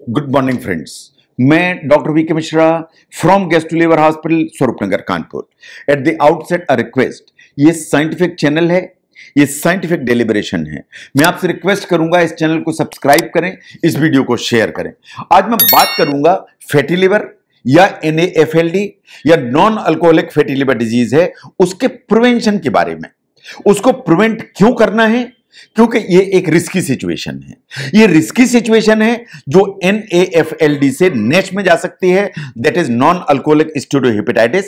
Good morning friends. मैं doctor V K Mishra from gastro hospital Swaroopnagar Kanpur. At the outset a request, ये scientific channel है, ये scientific deliberation है। मैं आपसे रिक्वेस्ट करूंगा इस चैनल को सब्सक्राइब करें, इस वीडियो को शेयर करें। आज मैं बात करूंगा फैटी लिवर या NAFLD या non alcoholic fatty liver disease है, उसके प्रिवेंशन के बारे में। उसको प्रिवेंट क्यों करना है? क्योंकि ये एक रिस्की सिचुएशन है। ये रिस्की सिचुएशन है जो NAFLD से नेक्स्ट में जा सकती है, दैट इज नॉन अल्कोहलिक स्टीरोहेपेटाइटिस,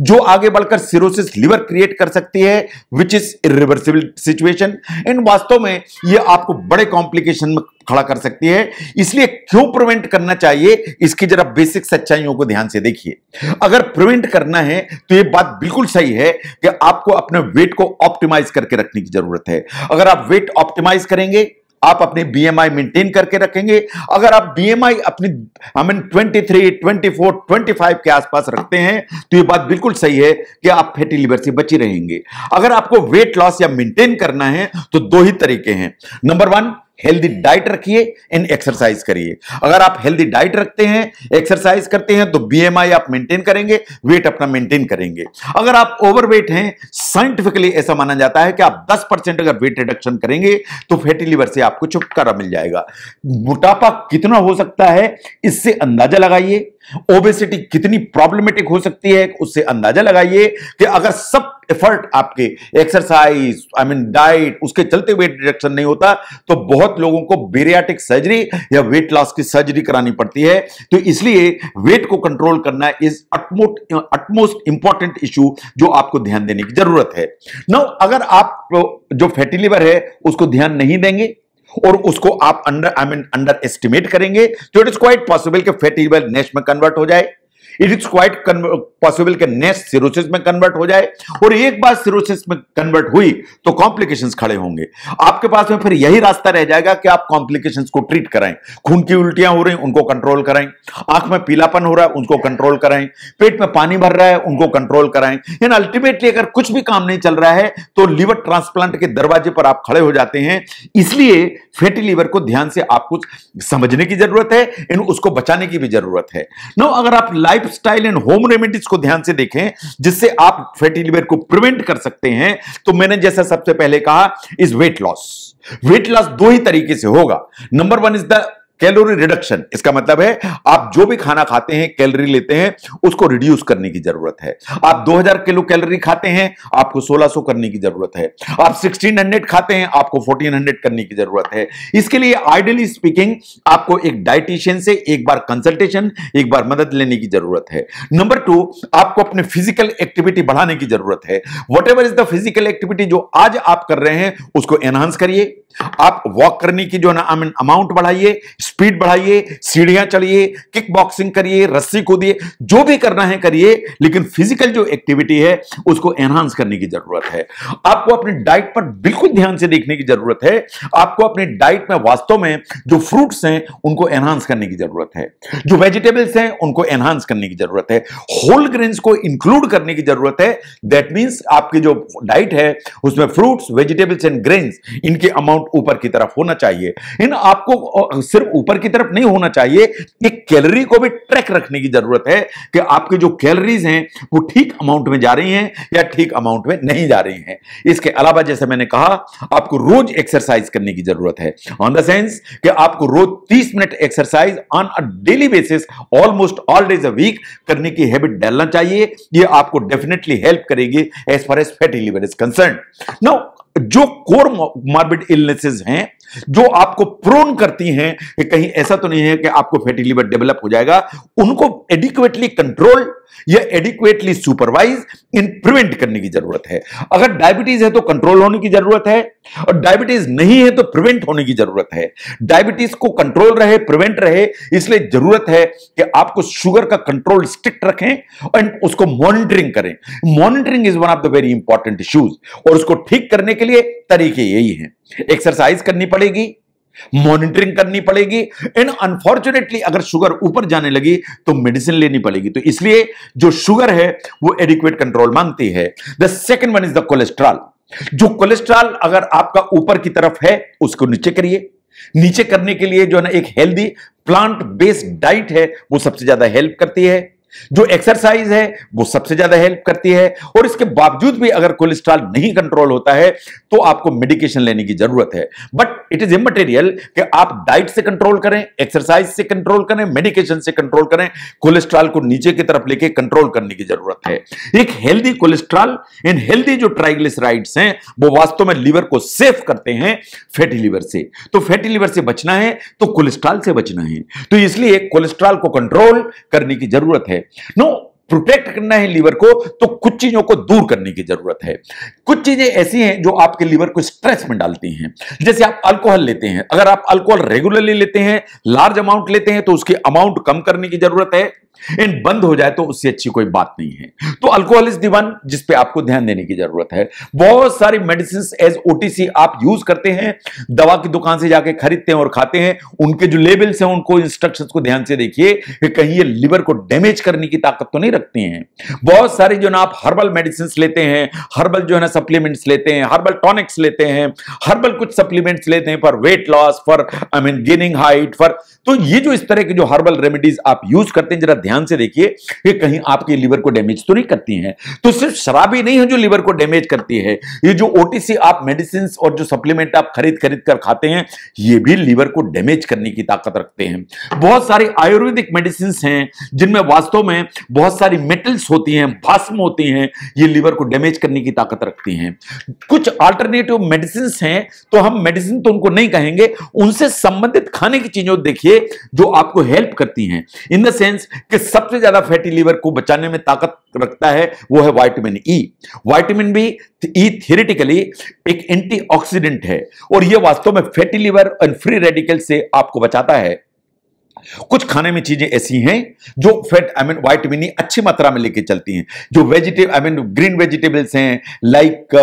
जो आगे बढ़कर सिरोसिस लिवर क्रिएट कर सकती है, which is irreversible situation. And वास्तव में ये आपको बड़े कॉम्प्लिकेशन में खड़ा कर सकती है। इसलिए क्यों प्रिवेंट करना चाहिए, इसकी जरा बेसिक सच्चाइयों को ध्यान से देखिए। अगर प्रिवेंट करना है तो ये बात बिल्कुल सही है कि आपको अपने वेट को ऑप्टिमाइज करके रखने की जरूरत है। अगर आप वेट ऑप्टिमाइज करेंगे, आप अपने BMI मेंटेन करके रखेंगे। अगर आप BMI अपनी 23, 24, 25 के आसपास रखते हैं तो ये बात बिल्कुल सही है कि आप फैटी लिवर से बचे रहेंगे। अगर आपको वेट लॉस या मेंटेन करना है तो दो ही तरीके हैं। नंबर 1, हेल्दी डाइट रखिए एंड एक्सरसाइज करिए। अगर आप हेल्दी डाइट रखते हैं, एक्सरसाइज करते हैं, तो BMI आप मेंटेन करेंगे, वेट अपना मेंटेन करेंगे। अगर आप ओवरवेट हैं, साइंटिफिकली ऐसा माना जाता है कि आप 10% अगर वेट रिडक्शन करेंगे तो फैटी लिवर से आपको छुटकारा मिल जाएगा। मोटापा कितना हो सकता है इससे अंदाजा लगाइए। ओबेसिटी कितनी प्रॉब्लमेटिक हो सकती है उससे अंदाजा लगाइए कि अगर सब एफर्ट आपके एक्सरसाइज डाइट उसके चलते वेट रिडक्शन नहीं होता तो बहुत लोगों को बेरियाटिक सर्जरी या वेट लॉस की सर्जरी करानी पड़ती है। तो इसलिए वेट को कंट्रोल करना इज अटमोस्ट इंपॉर्टेंट इशू जो आपको ध्यान देने की जरूरत है। नाउ अगर आप जो फैटी लिवर है उसको ध्यान नहीं देंगे और उसको आप अंडर एस्टिमेट करेंगे तो इट इज क्वाइट पॉसिबल कि फैटी लिवर नेक्स्ट में कन्वर्ट हो जाए। इट इज क्वाइट पॉसिबल कि नेक्स्ट सिरोसिस में कन्वर्ट हो जाए, और एक बार सिरोसिस में कन्वर्ट हुई तो कॉम्प्लिकेशंस खड़े होंगे। आपके पास में फिर यही रास्ता रह जाएगा कि आप कॉम्प्लिकेशंस को ट्रीट कराएं। खून की उल्टियां हो रही उनको कंट्रोल कराएं, आंख में पीलापन हो रहा है उनको कंट्रोल कराएं, पेट में पानी भर रहा है उनको कंट्रोल कराएं। एंड अल्टीमेटली अगर कुछ भी काम नहीं चल रहा है तो लिवर ट्रांसप्लांट के दरवाजे पर आप खड़े हो जाते हैं। इसलिए फैटी लिवर को ध्यान से आपको समझने की जरूरत है एंड उसको बचाने की भी जरूरत है। नो, अगर आप लाइफस्टाइल एंड होम रेमेडीज को ध्यान से देखें जिससे आप फैटी लिवर को प्रिवेंट कर सकते हैं, तो मैंने जैसा सबसे पहले कहा is weight loss. Weight loss दो ही तरीके से होगा। Number 1 is the calorie reduction. इसका मतलब है आप जो भी खाना खाते हैं, कैलोरी लेते हैं, उसको रिड्यूस करने की जरूरत है। आप 2000 किलो कैलोरी खाते हैं, आपको 1600 करने की जरूरत है। आप 1600 खाते हैं, आपको 1400 करने की जरूरत है। इसके लिए आइडियली स्पीकिंग आपको एक डाइटिशियन से एक बार कंसल्टेशन, एक बार मदद लेने की जरूरत है। नंबर 2, आपको अपने फिजिकल एक्टिविटी बढ़ाने की जरूरत है। Whatever is the physical activity जो आज आप कर रहे हैं उसको एनहांस करिए। आप वॉक करने की जो अमाउंट बढ़ाइए, स्पीड बढ़ाइए, सीढ़ियां चढ़िए, किक बॉक्सिंग करिए, रस्सी कूदिए, जो भी करना है करिए, लेकिन फिजिकल जो एक्टिविटी है उसको एनहांस करने की जरूरत है। आपको अपनी डाइट पर बिल्कुल ध्यान से देखने की जरूरत है। आपको अपनी डाइट में वास्तव में जो फ्रूट्स हैं उनको एनहांस करने की जरूरत है, जो वेजिटेबल्स हैं उनको एनहांस करने की जरूरत है, होल ग्रेन्स को इंक्लूड करने की जरूरत है। दैट मींस आपकी जो डाइट है उसमें फ्रूट्स, वेजिटेबल्स एंड ग्रेन्स, इनके अमाउंट ऊपर की तरफ होना चाहिए। इन आपको सिर्फ ऊपर की तरफ नहीं होना चाहिए, एक कैलोरी को भी ट्रैक रखने की जरूरत है कि आपके जो कैलोरीज हैं वो ठीक अमाउंट में जा रही हैं या ठीक अमाउंट में नहीं जा रही हैं। इसके अलावा जैसे मैंने कहा, आपको रोज एक्सरसाइज करने की जरूरत है, ऑन द सेंस कि आपको रोज 30 minute exercise on a daily basis almost all days a week करने की हैबिट डालना चाहिए। ये आपको डेफिनेटली हेल्प करेगी as far as fatty liver is concern. Now, जो कोर मॉर्बिड इलनेसेस हैं जो आपको प्रोन करती हैं कि कहीं ऐसा तो नहीं है कि आपको फैटी लिवर डेवलप हो जाएगा, उनको एडिक्वेटली कंट्रोल या एडिक्वेटली सुपरवाइज इन प्रिवेंट करने की जरूरत है। अगर डायबिटीज है तो कंट्रोल होने की जरूरत है, और डायबिटीज नहीं है तो प्रिवेंट होने की जरूरत है। डायबिटीज को कंट्रोल रहे, प्रिवेंट रहे, इसलिए जरूरत है कि आपको शुगर का कंट्रोल स्ट्रिक्ट रखें एंड उसको मॉनिटरिंग करें। Monitoring is one of the very important issues, और उसको ठीक करने के लिए तरीके यही हैं। एक्सरसाइज करनी पड़ेगी, मॉनिटरिंग करनी पड़ेगी, एंड अनफॉर्चुनेटली अगर शुगर ऊपर जाने लगी तो मेडिसिन लेनी पड़ेगी। तो इसलिए जो शुगर है वो एडिक्वेट कंट्रोल मांगती है। The second one is the cholesterol. जो कोलेस्ट्रॉल अगर आपका ऊपर की तरफ है उसको नीचे करिए, नीचे करने के लिए जो है ना एक हेल्दी प्लांट बेस्ड डाइट है वो सबसे ज्यादा हेल्प करती है, जो एक्सरसाइज है वो सबसे ज्यादा हेल्प करती है। और इसके बावजूद भी अगर कोलेस्ट्रॉल नहीं कंट्रोल होता है तो आपको मेडिकेशन लेने की जरूरत है। बट इट इज इमटेरियल कि आप डाइट से कंट्रोल करें, एक्सरसाइज से कंट्रोल करें, मेडिकेशन से कंट्रोल करें, कोलेस्ट्रॉल को नीचे की तरफ लेके कंट्रोल करने की जरूरत है। एक हेल्दी कोलेस्ट्रॉल एंड हेल्दी जो ट्राइग्लिसराइड्स हैं वो वास्तव में लीवर को सेफ करते हैं फैटी लीवर से। तो फैटी लीवर से बचना है तो कोलेस्ट्रॉल से बचना है, तो इसलिए कोलेस्ट्रॉल को कंट्रोल करने की जरूरत है। नो, प्रोटेक्ट करना है लीवर को तो कुछ चीजों को दूर करने की जरूरत है। कुछ चीजें ऐसी हैं जो आपके लीवर को स्ट्रेस में डालती हैं। जैसे आप अल्कोहल लेते हैं, अगर आप अल्कोहल रेगुलरली लेते हैं, लार्ज अमाउंट लेते हैं, तो उसकी अमाउंट कम करने की जरूरत है। इन बंद हो जाए तो उससे अच्छी कोई बात नहीं है। तो अल्कोहल इज द वन जिस पे आपको ध्यान देने की जरूरत है। बहुत सारी मेडिसिन एज ओटीसी आप यूज करते हैं, दवा की दुकान से जाके खरीदते हैं और खाते हैं, उनके जो लेबल्स हैं उनको, इंस्ट्रक्शंस को ध्यान से देखिए कि कहीं ये लिवर को डैमेज करने की ताकत तो नहीं रखती हैं। बहुत सारी जो ना आप हर्बल मेडिसिन लेते हैं, हर्बल जो है ना सप्लीमेंट्स लेते हैं, हर्बल टॉनिक्स लेते हैं, हर्बल कुछ सप्लीमेंट्स लेते हैं for weight loss, for gaining height, for, तो ये जो इस तरह की जो हर्बल रेमेडीज आप यूज करते हैं, जरा ध्यान से देखिए कि कहीं आपके लीवर को डैमेज तो नहीं करती हैं। तो सिर्फ शराब ही नहीं है जो लीवर को डैमेज करती है, ये जो ओटीसी आप मेडिसिन और जो सप्लीमेंट आप खरीद कर खाते हैं ये भी लीवर को डैमेज करने की ताकत रखते हैं। बहुत सारी आयुर्वेदिक मेडिसिन हैं जिनमें वास्तव में बहुत सारी मेटल्स होती हैं, भस्म होती हैं, ये लीवर को डैमेज करने की ताकत रखती हैं। कुछ अल्टरनेटिव मेडिसिन हैं, तो हम मेडिसिन तो उनको नहीं कहेंगे, उनसे संबंधित खाने की चीजों देखिए जो आपको हेल्प करती हैं, इन द सेंस कि सबसे ज्यादा फैटी लीवर को बचाने में ताकत रखता है वो है vitamin E. Vitamin B E theoretically एक एंटीऑक्सीडेंट है और ये वास्तव में फैटी लीवर और फ्री रेडिकल से आपको बचाता है। कुछ खाने में चीजें ऐसी हैं जो फैट विटामिन ई अच्छी मात्रा में लेके चलती हैं, जो ग्रीन वेजिटेबल्स हैं, लाइक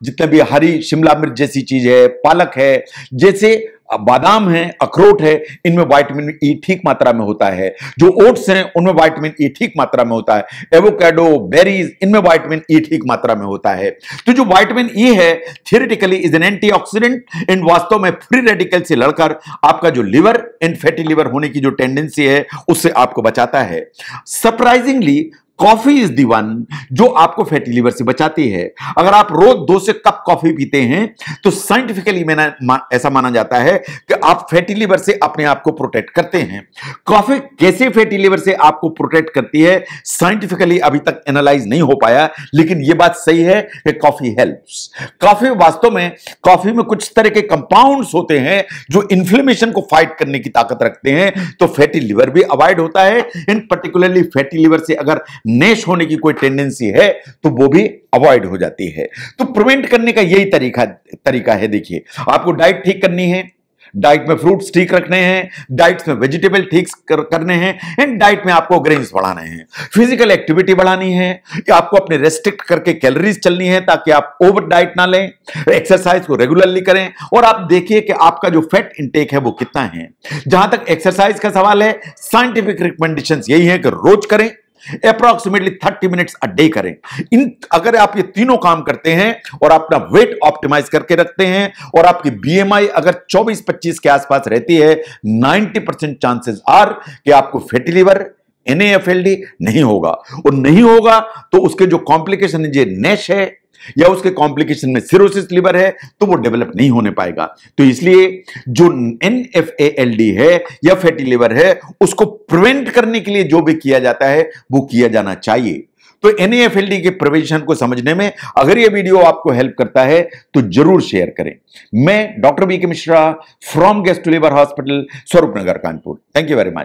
जितने भी हरी शिमला मिर्च जैसी चीज है, पालक है, जैसे बादाम है, अखरोट है, इनमें विटामिन ई ठीक मात्रा में होता है। जो ओट्स हैं उनमें विटामिन ई ठीक मात्रा में होता है। एवोकाडो, बेरीज, इनमें विटामिन ई ठीक मात्रा में होता है। तो जो विटामिन ई है theoretically is an antioxidant and वास्तव में फ्री रेडिकल से लड़कर आपका जो लिवर एंड फैटी लिवर होने की जो टेंडेंसी है उससे आपको बचाता है। Surprisingly coffee is the one जो आपको फैटी लिवर से बचाती है। अगर आप रोज 2 से कप कॉफी पीते हैं तो साइंटिफिकली ऐसा माना जाता है कि आप फैटी लिवर से अपने आप को प्रोटेक्ट करते हैं। कॉफी कैसे फैटी लिवर से आपको प्रोटेक्ट करती है साइंटिफिकली अभी तक एनालाइज नहीं हो पाया, लेकिन यह बात सही है कि कॉफी हेल्प्स। कॉफी वास्तव में, कॉफी में कुछ तरह के कंपाउंड्स होते हैं जो इन्फ्लेमेशन को फाइट करने की ताकत रखते हैं, तो फैटी लिवर भी अवॉइड होता है। इन पर्टिकुलरली फैटी लिवर से अगर नेश होने की कोई टेंडेंसी है तो वो भी अवॉइड हो जाती है। तो प्रिवेंट करने का यही तरीका है। देखिए, आपको डाइट ठीक करनी है, डाइट में फ्रूट्स ठीक रखने हैं, डाइट में वेजिटेबल ठीक करने हैं, एंड डाइट में आपको ग्रेन्स बढ़ाने हैं, फिजिकल एक्टिविटी बढ़ानी है, आपको अपने रेस्ट्रिक्ट करके कैलोरीज चलनी है ताकि आप ओवर डाइट ना लें, एक्सरसाइज को रेगुलरली करें, और आप देखिए कि आपका जो फैट इंटेक है वो कितना है। जहां तक एक्सरसाइज का सवाल है, साइंटिफिक रिकमेंडेशंस यही है कि रोज करें, अप्रॉक्सीमेटली 30 मिनट्स अ डे करें। अगर आप ये तीनों काम करते हैं और अपना वेट ऑप्टिमाइज करके रखते हैं और आपकी बीएमआई अगर 24-25 के आसपास रहती है, 90% चांसेस आर कि आपको फैटी लिवर, NAFLD नहीं होगा। और नहीं होगा तो उसके जो कॉम्प्लिकेशन है, नेश है या उसके कॉम्प्लिकेशन में सिरोसिस लिवर है, तो वो डेवलप नहीं होने पाएगा। तो इसलिए जो NAFLD है या फैटी लिवर है उसको प्रिवेंट करने के लिए जो भी किया जाता है वो किया जाना चाहिए। तो NAFLD के प्रिवेंशन को समझने में अगर ये वीडियो आपको हेल्प करता है तो जरूर शेयर करें। मैं doctor BK Mishra from gastro liver hospital, Swaroopnagar, Kanpur. Thank you very much.